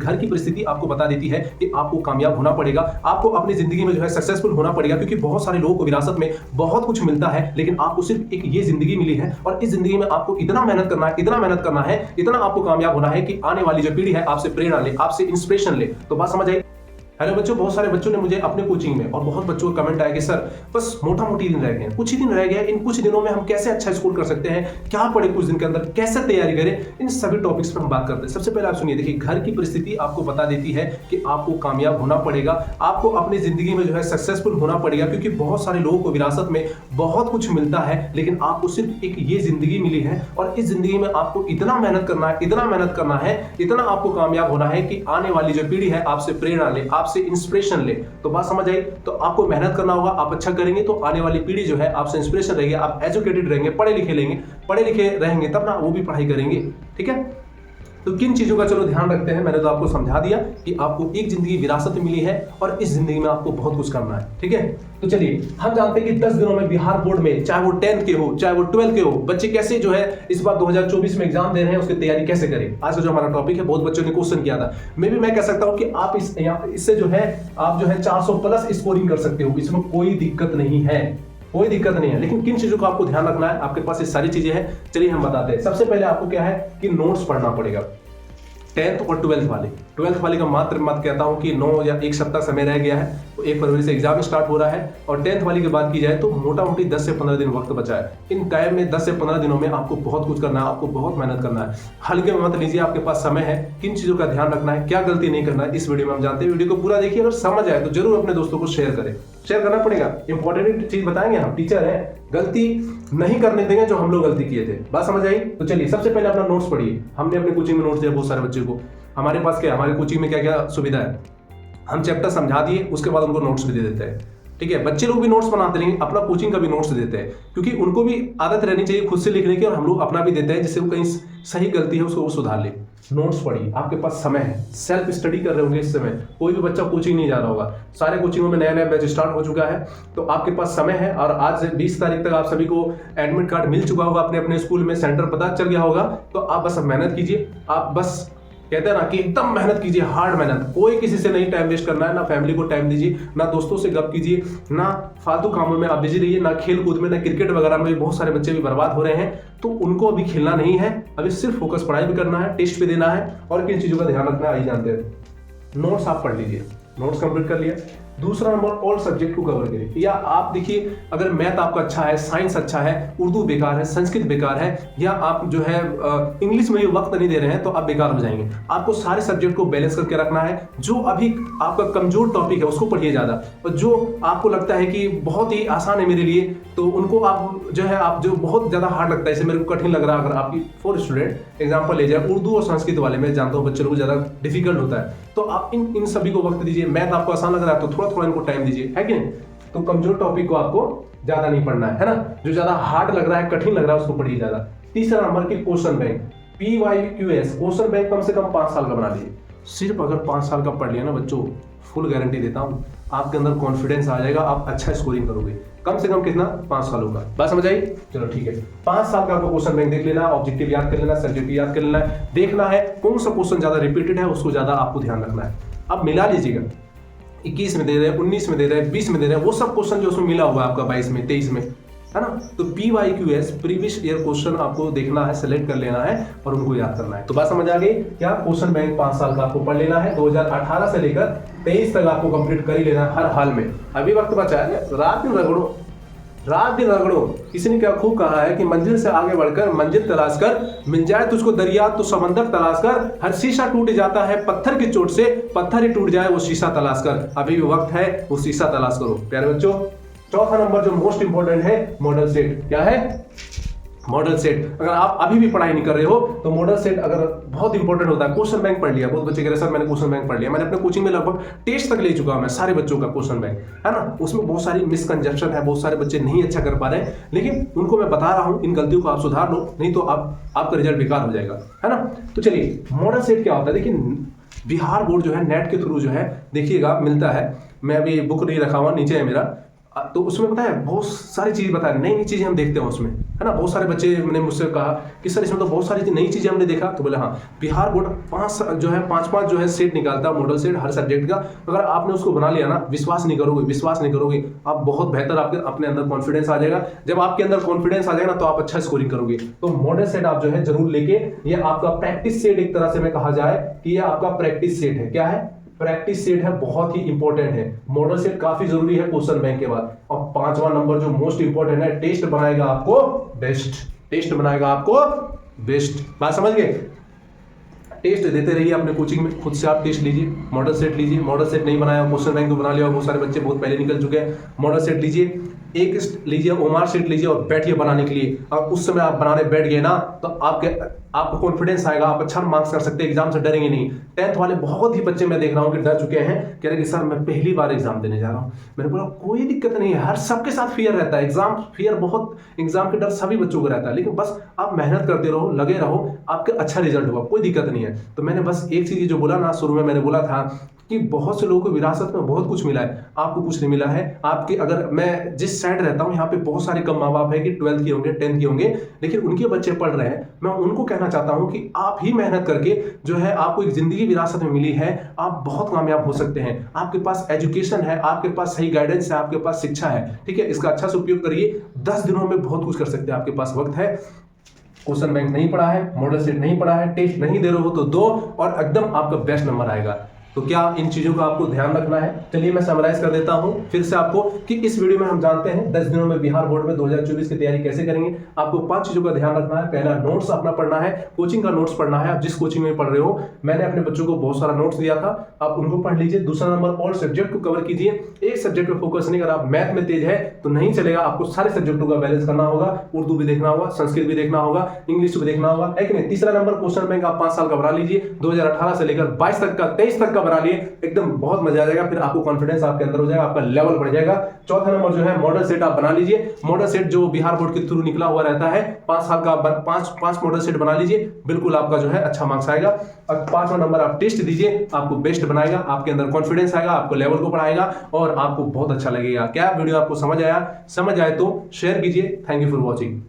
घर की परिस्थिति आपको बता देती है कि आपको कामयाब होना पड़ेगा, आपको अपनी जिंदगी में जो है सक्सेसफुल होना पड़ेगा, क्योंकि बहुत सारे लोगों को विरासत में बहुत कुछ मिलता है, लेकिन आपको सिर्फ एक ये जिंदगी मिली है और इस जिंदगी में आपको इतना मेहनत करना है, इतना मेहनत करना है, इतना आपको कामयाब होना है कि आने वाली जो पीढ़ी है आपसे प्रेरणा ले, आपसे इंस्पिरेशन ले। तो बात समझ आई? हेलो बच्चों, बहुत सारे बच्चों ने मुझे अपने कोचिंग में और बहुत बच्चों का कमेंट आया कि सर बस मोटा मोटी दिन रह गए हैं, कुछ ही दिन रह गए, इन कुछ दिनों में हम कैसे अच्छा स्कोर कर सकते हैं, क्या पढ़े कुछ दिन के अंदर, कैसे तैयारी करें, इन सभी टॉपिक्स पर हम बात करते हैं। सबसे पहले आप सुनिए, देखिए घर की परिस्थिति आपको बता देती है कि आपको कामयाब होना पड़ेगा, आपको अपनी जिंदगी में जो है सक्सेसफुल होना पड़ेगा, क्योंकि बहुत सारे लोगों को विरासत में बहुत कुछ मिलता है, लेकिन आपको सिर्फ एक ये जिंदगी मिली है और इस जिंदगी में आपको इतना मेहनत करना है, इतना मेहनत करना है, इतना आपको कामयाब होना है कि आने वाली जो पीढ़ी है आपसे प्रेरणा ले, आपसे इंस्पिरेशन ले। तो बात समझ आई? तो आपको मेहनत करना होगा, आप अच्छा करेंगे तो आने वाली पीढ़ी जो है आपसे इंस्पिरेशन रहेगी, आप एजुकेटेड रहेंगे, पढ़े लिखे रहेंगे, तब ना वो भी पढ़ाई करेंगे। ठीक है, तो किन चीजों का चलो ध्यान रखते हैं। मैंने तो आपको समझा दिया कि आपको एक जिंदगी विरासत में मिली है और इस जिंदगी में आपको बहुत कुछ करना है। ठीक है, तो चलिए हम जानते हैं कि 10 दिनों में बिहार बोर्ड में, चाहे वो 10th के हो चाहे वो 12th के हो, बच्चे कैसे जो है इस बार 2024 में एग्जाम दे रहे हैं, उसकी तैयारी कैसे करें। आज का जो हमारा टॉपिक है, बहुत बच्चों ने क्वेश्चन किया था, मैं कह सकता हूं कि आप इससे जो है आप जो है 400 प्लस स्कोरिंग कर सकते हो, इसमें कोई दिक्कत नहीं है, कोई दिक्कत नहीं है। लेकिन किन चीजों का आपको ध्यान रखना है, आपके पास ये सारी चीजें हैं, चलिए हम बताते हैं। सबसे पहले आपको क्या है कि नोट्स पढ़ना पड़ेगा। 10th और 12th वाले का मात्र मत कहता हूं कि 9 या 1 सप्ताह समय रह गया है, तो 1 फरवरी से एग्जाम स्टार्ट हो रहा है, और 10th वाली की बात की जाए तो मोटा मोटी 10 से 15 दिन वक्त बचा है। इन टाइम में 10 से 15 दिनों में आपको बहुत कुछ करना है, आपको बहुत मेहनत करना है। हल्के में मत लीजिए, आपके पास समय है, किन चीजों का ध्यान रखना है, क्या गलती नहीं करना है, इस वीडियो में हम जानते हैं। वीडियो को पूरा देखिए, अगर समझ आए तो जरूर अपने दोस्तों को शेयर करें, शेयर करना पड़ेगा। इंपॉर्टेंट चीज बताएंगे, हम टीचर हैं, गलती नहीं करने देंगे जो हम लोग गलती किए थे। बात समझ आई? तो चलिए सबसे पहले अपना नोट्स पढ़िए। हमने अपने कोचिंग में नोट्स दिया बहुत सारे बच्चों को। हमारे पास क्या है, हमारे कोचिंग में क्या क्या सुविधा है, हम चैप्टर समझा दिए, उसके बाद उनको नोट्स भी दे देते हैं। ठीक है, बच्चे लोग भी नोट्स बनाते रहेंगे, अपना कोचिंग का भी नोट्स देते हैं, क्योंकि उनको भी आदत रहनी चाहिए खुद से लिखने की, और हम लोग अपना भी देते हैं, जिससे वो कहीं सही गलती है उसको वो सुधार ले। नोट्स पढ़िए, आपके पास समय है, सेल्फ स्टडी कर रहे होंगे इस समय, कोई भी बच्चा कोचिंग नहीं जा रहा होगा, सारे कोचिंगों में नया नया बैच स्टार्ट हो चुका है, तो आपके पास समय है। और आज से 20 तारीख तक आप सभी को एडमिट कार्ड मिल चुका होगा, अपने अपने स्कूल में सेंटर पता चल गया होगा। तो आप बस मेहनत कीजिए, आप बस कहते हैं ना कि एकदम मेहनत कीजिए, हार्ड मेहनत, कोई किसी से नहीं टाइम वेस्ट करना है, ना फैमिली को टाइम दीजिए, ना दोस्तों से गप कीजिए, ना फालतू कामों में आप बिजी रहिए, ना खेल कूद में, ना क्रिकेट वगैरह में। बहुत सारे बच्चे भी बर्बाद हो रहे हैं, तो उनको अभी खेलना नहीं है, अभी सिर्फ फोकस पढ़ाई भी करना है, टेस्ट भी देना है, और किन चीजों का ध्यान रखना है आइए जानते हैं। नोट्स आप पढ़ लीजिए, नोट्स कंप्लीट कर लिया। दूसरा नंबर, ऑल सब्जेक्ट को कवर करिए। या आप देखिए, अगर मैथ आपका अच्छा है, साइंस अच्छा है, उर्दू बेकार है, संस्कृत बेकार है, या आप जो है इंग्लिश में भी वक्त नहीं दे रहे हैं, तो आप बेकार हो जाएंगे। आपको सारे सब्जेक्ट को बैलेंस करके रखना है। जो अभी आपका कमजोर टॉपिक है उसको पढ़िए ज्यादा, और जो आपको लगता है कि बहुत ही आसान है मेरे लिए, तो उनको आप जो है, आप जो बहुत ज्यादा हार्ड लगता है, इसे मेरे को कठिन लग रहा है, अगर आपकी फॉर स्टूडेंट एग्जाम्पल ले जाए उर्दू और संस्कृत वाले, मैं जानता हूँ बच्चों को ज्यादा डिफिकल्ट होता है, तो आप इन सभी को वक्त दीजिए। मैथ आपको आसान लग रहा है तो थोड़ा थोड़ा इनको टाइम दीजिए, है कि नहीं। तो कमजोर टॉपिक को आपको ज्यादा नहीं पढ़ना है ना, जो ज्यादा हार्ड लग रहा है, कठिन लग रहा है, उसको पढ़िए ज्यादा। तीसरा नंबर की question bank, PYQS question bank कम से कम 5 साल का बना लीजिए। सिर्फ अगर 5 साल का पढ़ लिया ना बच्चों, फुल गारंटी देता हूं, आपके अंदर कॉन्फिडेंस आ जाएगा, आप अच्छा स्कोरिंग करोगे। कम से कम कितना, 5 सालों का। बात समझ आई? चलो ठीक है, 5 साल का आपको क्वेश्चन बैंक देख लेना, ऑब्जेक्टिव याद कर लेना, सब्जेक्ट याद कर लेना, देखना है कौन सा क्वेश्चन ज्यादा रिपीटेड है, उसको ज्यादा आपको ध्यान रखना है। अब मिला लीजिएगा, 21 में दे रहे हैं, 19 में दे रहे हैं, 20 में दे रहे हैं, वो सब क्वेश्चन जो उसमें मिला हुआ है आपका 22 में, 23 में, है ना। तो PYQS प्रीवियस ईयर क्वेश्चन आपको देखना है, सेलेक्ट कर लेना है और उनको याद करना है। तो बात समझ आ गई क्या? क्वेश्चन बैंक 5 साल का आपको पढ़ लेना है, 2018 से लेकर 23 तक आपको कंप्लीट कर ही लेना है हर हाल में। अभी वक्त बचा है, रात दिन रगड़ो, रात दिन रगड़ो। किसी ने क्या खूब कहा है कि मंजिल से आगे बढ़कर मंजिल तलाश कर, मिल जाए तुझको दरिया तो समंदर तलाश कर, हर शीशा टूट जाता है पत्थर की चोट से, पत्थर ही टूट जाए वो शीशा तलाश कर। अभी भी वक्त है, वो शीशा तलाश करो प्यारे बच्चों। चौथा नंबर जो मोस्ट इंपोर्टेंट है, मॉडल सेट। क्या है? Model set. अगर आप अभी भी पढ़ाई नहीं कर रहे हो तो मॉडल सेट अगर बहुत इंपॉर्टेंट होता है। क्वेश्चन बैंक पढ़ लिया, बहुत बच्चे कह रहे हैं सर मैंने क्वेश्चन बैंक पढ़ लिया, मैंने अपने कोचिंग में लगभग टेस्ट तक ले चुका हूं मैं सारे बच्चों का क्वेश्चन बैंक, है ना। उसमें बहुत सारी मिसकंसेप्शन है, बहुत सारे बच्चे नहीं अच्छा कर पा रहे हैं, लेकिन उनको मैं बता रहा हूं इन गलतियों को आप सुधार लो, नहीं तो आपका रिजल्ट बेकार हो जाएगा, है ना। तो चलिए मॉडल सेट क्या होता है, देखिए बिहार बोर्ड जो है नेट के थ्रू जो है देखिएगा मिलता है। मैं अभी बुक नहीं रखा हुआ, नीचे है मेरा, तो उसमें पता है बहुत सारी चीज़ बताया, नई नई चीज़ें हम देखते हैं उसमें, है ना। बहुत सारे बच्चे ने मुझसे कहा कि सर इसमें तो बहुत सारी नई चीज़ें हमने देखा। तो बोले हाँ, बिहार बोर्ड पाँच जो है सेट निकालता है, मॉडल सेट हर सब्जेक्ट का। अगर आपने उसको बना लिया ना, विश्वास नहीं करोगे, आप बहुत बेहतर आपके अपने अंदर कॉन्फिडेंस आ जाएगा। जब आपके अंदर कॉन्फिडेंस आ जाएगा ना, तो आप अच्छा स्कोरिंग करोगे। तो मॉडल सेट आप जो है जरूर लेके, ये आपका प्रैक्टिस सेट एक तरह से मैं कहा जाए कि ये आपका प्रैक्टिस सेट है। क्या है? प्रैक्टिस सेट है, बहुत ही इंपॉर्टेंट है। मॉडल सेट काफी जरूरी है क्वेश्चन बैंक के बाद। और 5वां नंबर जो मोस्ट इंपॉर्टेंट है, टेस्ट बनाएगा आपको बेस्ट। बात समझ गए? टेस्ट देते रहिए अपने कोचिंग में, खुद से आप टेस्ट लीजिए, मॉडल सेट लीजिए। मॉडल सेट नहीं बनाया, क्वेश्चन बैंक तो बना लिया, बहुत सारे बच्चे बहुत पहले निकल चुके हैं। मॉडल सेट लीजिए, एक लीजिए, ओमार सेट लीजिए और बैठिए बनाने के लिए। और उस समय आप बनाने बैठ गए ना, तो आपको कॉन्फिडेंस आएगा, आप अच्छा मार्क्स कर सकते हैं, एग्जाम से डरेंगे नहीं। 10th वाले बहुत ही बच्चे मैं देख रहा हूँ कि डर चुके हैं, कह रहे कि सर मैं पहली बार एग्जाम देने जा रहा हूँ। मैंने बोला कोई दिक्कत नहीं है, हर सबके साथ फियर रहता है, एग्जाम के डर सभी बच्चों को रहता है, लेकिन बस आप मेहनत करते रहो, लगे रहो, आपका अच्छा रिजल्ट होगा, कोई दिक्कत नहीं है। तो मैंने बस एक चीज जो बोला ना, शुरू में मैंने बोला था कि बहुत से लोगों को विरासत में बहुत कुछ मिला है, आपको कुछ नहीं मिला है। आपके, अगर मैं जिस साइड रहता हूँ यहाँ पे बहुत सारे कम माँ बाप है कि 12th के होंगे, 10th के होंगे, लेकिन उनके बच्चे पढ़ रहे हैं। मैं उनको कहना चाहता हूँ कि आप ही मेहनत करके जो है आपको एक जिंदगी विरासत में मिली है, आप बहुत कामयाब हो सकते हैं। आपके पास एजुकेशन है, आपके पास सही गाइडेंस है, आपके पास शिक्षा है, ठीक है। इसका अच्छा से उपयोग करिए, 10 दिनों में बहुत कुछ कर सकते हैं, आपके पास वक्त है। क्वेश्चन बैंक नहीं पढ़ा है, मॉडल सेट नहीं पढ़ा है, टेस्ट नहीं दे रहे हो तो दो, और एकदम आपका बेस्ट नंबर आएगा। तो क्या इन चीजों का आपको ध्यान रखना है? चलिए मैं समराइज कर देता हूं फिर से आपको, कि इस वीडियो में हम जानते हैं 10 दिनों में बिहार बोर्ड में 2024 की तैयारी कैसे करेंगे। आपको 5 चीजों का ध्यान रखना है। पहला, नोट्स अपना पढ़ना है, कोचिंग का नोट्स पढ़ना है। आप जिस कोचिंग में पढ़ रहे हो, मैंने अपने बच्चों को बहुत सारा नोट्स दिया था, आप उनको पढ़ लीजिए। दूसरा नंबर, ऑल सब्जेक्ट को कवर कीजिए, एक सब्जेक्ट पे फोकस नहीं। अगर आप मैथ में तेज है तो नहीं चलेगा, आपको सारे सब्जेक्टों का बैलेंस करना होगा। उर्दू भी देखना होगा, संस्कृत भी देखना होगा, इंग्लिश भी देखना होगा, है कि नहीं। तीसरा नंबर, क्वेश्चन बैंक आप 5 साल का बना लीजिए, 2018 से लेकर 22 तक का, 23 तक का बना लिए, एकदम बहुत मजा आ जाएगा। फिर आपको कॉन्फिडेंस आपके अंदर हो जाएगा, आपका लेवल बढ़ जाएगा। चौथा नंबर जो है, मॉडल सेट आप बना लीजिए। मॉडल सेट जो बिहार बोर्ड के थ्रू निकला हुआ रहता है, 5 साल का, 5 मॉडल सेट बना लीजिए, बिल्कुल आपका जो है अच्छा मार्क्स आएगा। और 5वां नंबर आप टेस्ट दीजिए, आपको बेस्ट बनाएगा, आपके अंदर कॉन्फिडेंस आएगा, आपको लेवल को बढ़ाएगा और आपको बहुत अच्छा लगेगा। क्या वीडियो आपको समझ आया? समझ आए तो शेयर कीजिए। Thank you for watching.